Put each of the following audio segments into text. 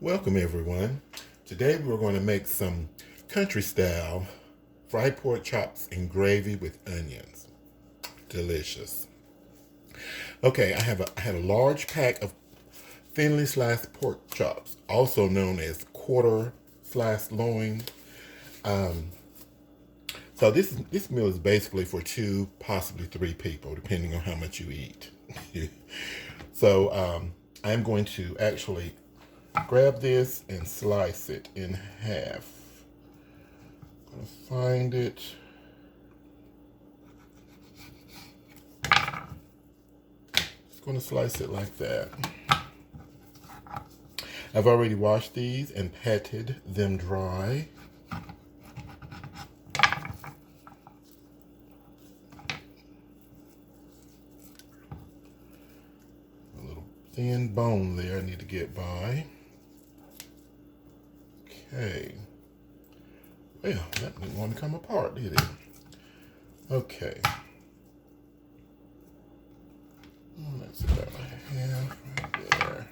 Welcome everyone. Today we're going to make some country style fried pork chops and gravy with onions. Delicious. Okay, I had a large pack of thinly sliced pork chops, also known as quarter sliced loin. So this meal is basically for two, possibly three people, depending on how much you eat. So I'm going to actually grab this and slice it in half. I'm gonna find it. Just gonna slice it like that. I've already washed these and patted them dry. A little thin bone there I need to get by. Okay. Well, that didn't want to come apart, did it? Okay. That's about half right there.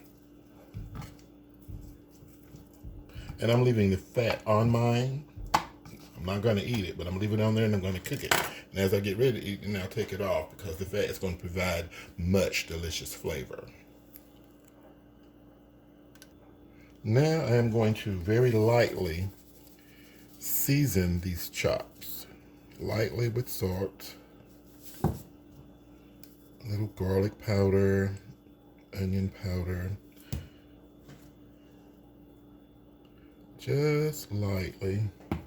And I'm leaving the fat on mine. I'm not going to eat it, but I'm leaving it on there and I'm going to cook it. And as I get ready to eat it, I'll take it off because the fat is going to provide much delicious flavor. Now I am going to very lightly season these chops. Lightly with salt, a little garlic powder, onion powder. Just lightly. A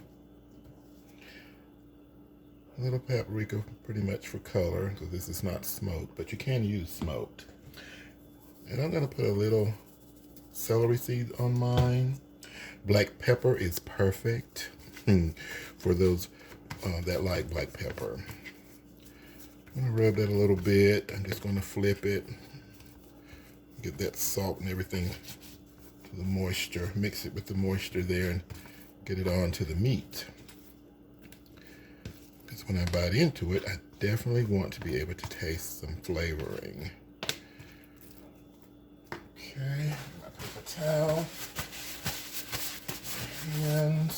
little paprika, pretty much for color, because this is not smoked, but you can use smoked. And I'm going to put a little celery seed on mine. Black pepper is perfect for those that like black pepper. I'm going to rub that a little bit. I'm just going to flip it. Get that salt and everything to the moisture. Mix it with the moisture there and get it onto the meat. Because when I bite into it, I definitely want to be able to taste some flavoring. Okay, my paper towel. And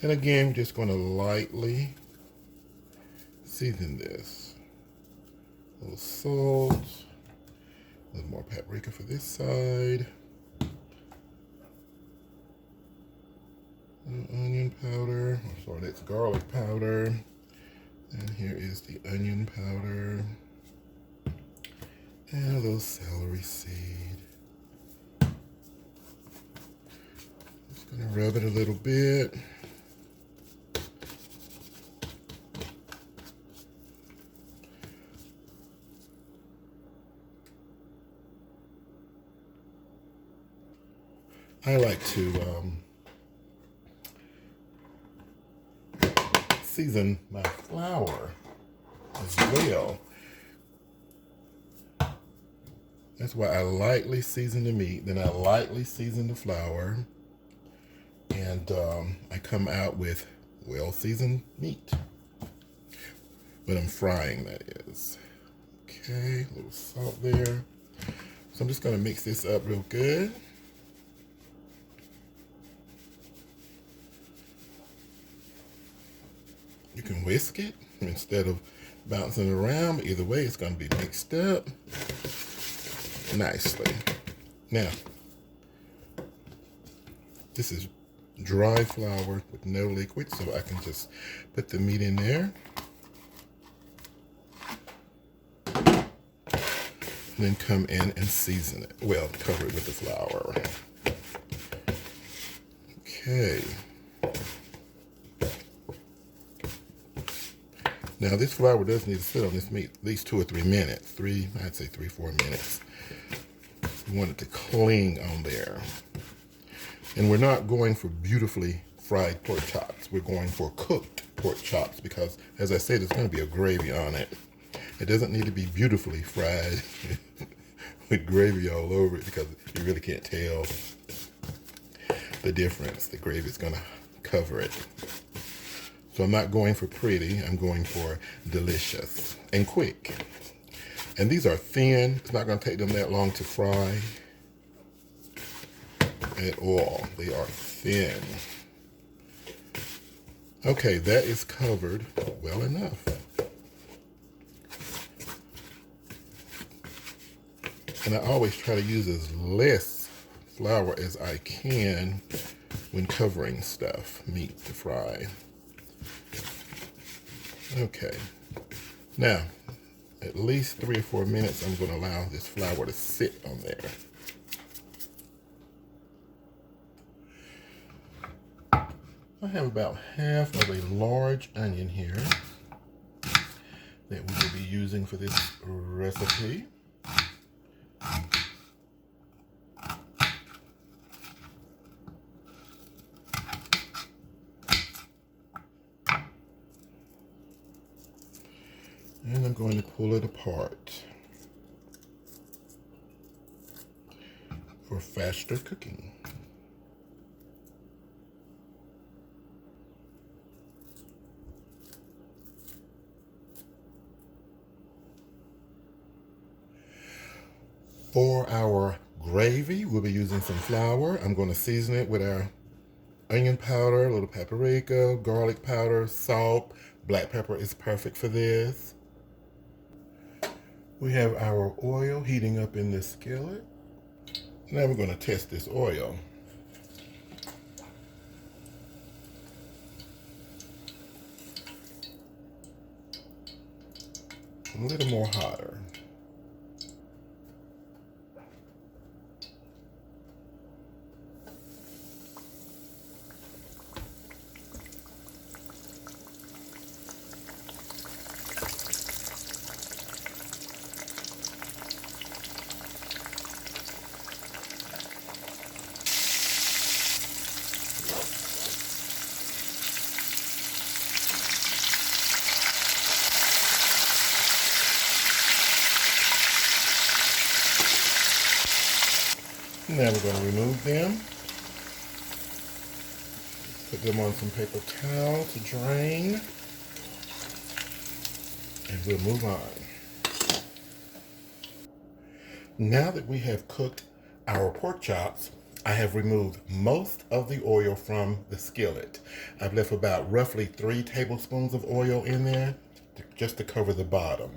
then again, just going to lightly season this. A little salt, a little more paprika for this side. A little onion powder, I'm sorry, that's garlic powder. And here is the onion powder. And a little celery seed. Just gonna rub it a little bit. I like to season my flour as well. That's why I lightly season the meat, then I lightly season the flour, and I come out with well-seasoned meat. When I'm frying, that is. Okay, a little salt there. So I'm just gonna mix this up real good. You can whisk it instead of bouncing it around. Either way, it's going to be mixed up nicely. Now, this is dry flour with no liquid, so I can just put the meat in there. Then come in and season it. Well, cover it with the flour. Okay. Now this flour does need to sit on this meat at least 2 or 3 minutes. I'd say 3-4 minutes. You want it to cling on there. And we're not going for beautifully fried pork chops. We're going for cooked pork chops because, as I said, there's going to be a gravy on it. It doesn't need to be beautifully fried with gravy all over it because you really can't tell the difference. The gravy is going to cover it. So I'm not going for pretty, I'm going for delicious and quick. And these are thin, it's not gonna take them that long to fry. at all. They are thin. Okay, that is covered well enough. And I always try to use as less flour as I can when covering stuff, meat to fry. Okay, now at least 3 or 4 minutes I'm going to allow this flour to sit on there. I have about half of a large onion here that we will be using for this recipe. And I'm going to pull it apart for faster cooking. For our gravy, we'll be using some flour. I'm going to season it with our onion powder, a little paprika, garlic powder, salt. Black pepper is perfect for this. We have our oil heating up in this skillet. Now we're going to test this oil. A little more hotter. Now we're going to remove them. Put them on some paper towel to drain. And we'll move on. Now that we have cooked our pork chops, I have removed most of the oil from the skillet. I've left about roughly 3 tablespoons of oil in there just to cover the bottom.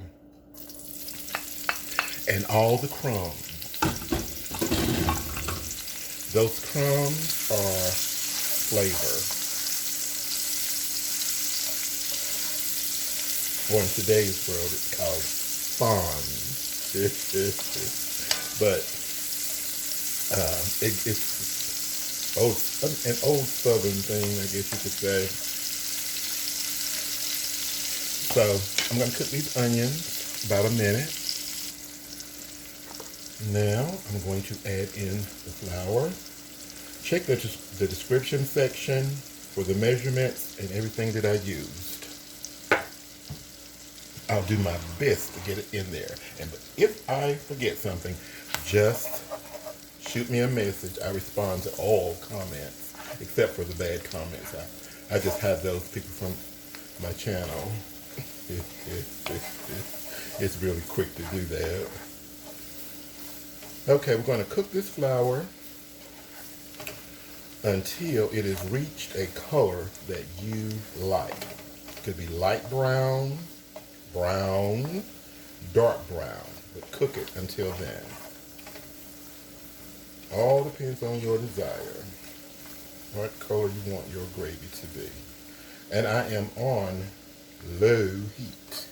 And all the crumbs. Those crumbs are flavor. Or in today's world, it's called fun. But it's an old Southern thing, I guess you could say. So I'm going to cook these onions about a minute. Now I'm going to add in the flour. Check the description section for the measurements and everything that I used. I'll do my best to get it in there. And if I forget something, just shoot me a message. I respond to all comments, except for the bad comments. I just have those people from my channel. It's really quick to do that. Okay, we're going to cook this flour until it has reached a color that you like. It could be light brown, brown, dark brown, but cook it until then. All depends on your desire, what color you want your gravy to be. And I am on low heat.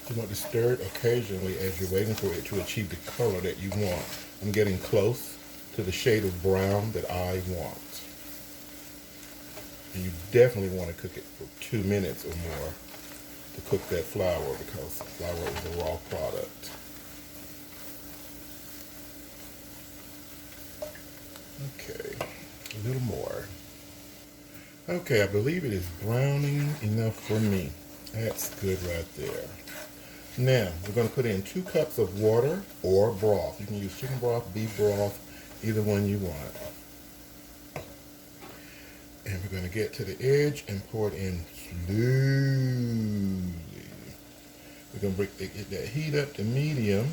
You want to stir it occasionally as you're waiting for it to achieve the color that you want. I'm getting close to the shade of brown that I want. And you definitely want to cook it for 2 minutes or more to cook that flour, because flour is a raw product. Okay, a little more. Okay, I believe it is browning enough for me. That's good right there. Now, we're going to put in 2 cups of water or broth. You can use chicken broth, beef broth, either one you want. And we're going to get to the edge and pour it in slowly. We're going to get that heat up to medium.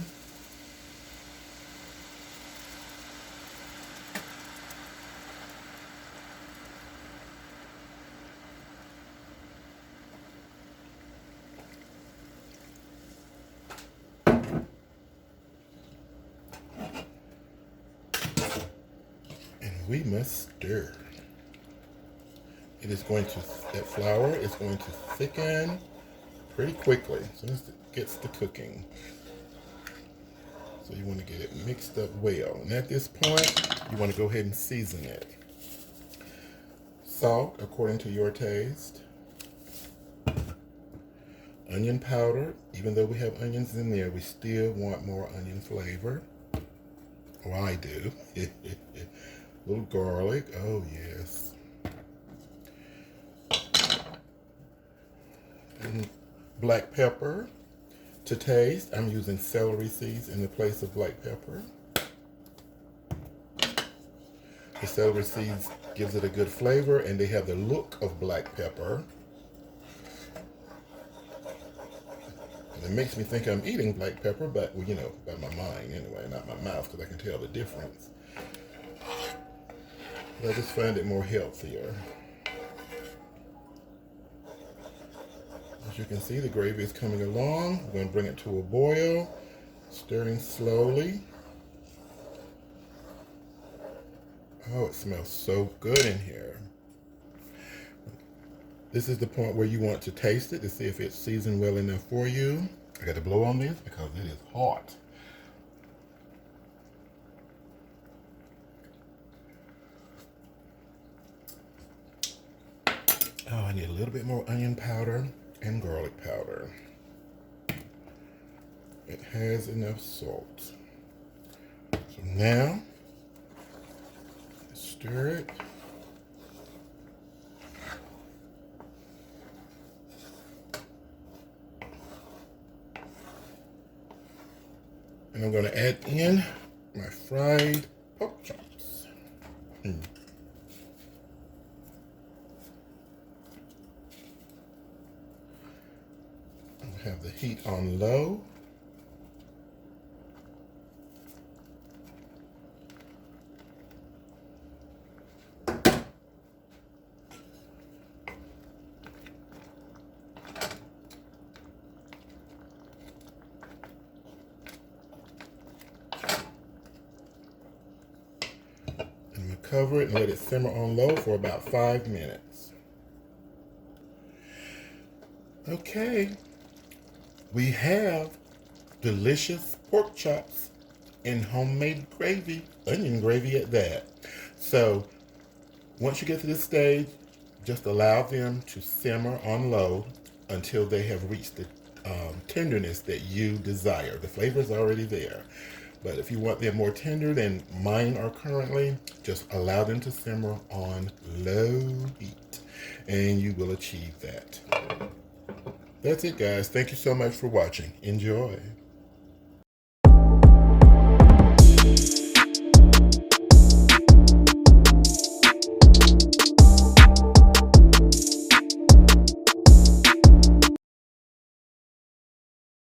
And we must stir. It is going to, that flour is going to thicken pretty quickly as soon as it gets to cooking. So you want to get it mixed up well. And at this point, you want to go ahead and season it. Salt according to your taste. Onion powder. Even though we have onions in there, we still want more onion flavor. Oh, I do. Little garlic. Oh, yes. And black pepper to taste. I'm using celery seeds in the place of black pepper. The celery seeds gives it a good flavor, and they have the look of black pepper. And it makes me think I'm eating black pepper, but, well, you know, by my mind anyway, not my mouth, because I can tell the difference. But I just find it more healthier. As you can see, the gravy is coming along. We're going to bring it to a boil, stirring slowly. Oh, it smells so good in here. This is the point where you want to taste it to see if it's seasoned well enough for you. I got to blow on this because it is hot. Oh, I need a little bit more onion powder and garlic powder. It has enough salt. So now, stir it. And I'm going to add in my fried pork chops. I'll have the heat on low. Cover it and let it simmer on low for about 5 minutes. Okay, we have delicious pork chops in homemade gravy, onion gravy at that. So once you get to this stage, just allow them to simmer on low until they have reached the tenderness that you desire. The flavor is already there. But if you want them more tender than mine are currently, just allow them to simmer on low heat, and you will achieve that. That's it, guys. Thank you so much for watching. Enjoy.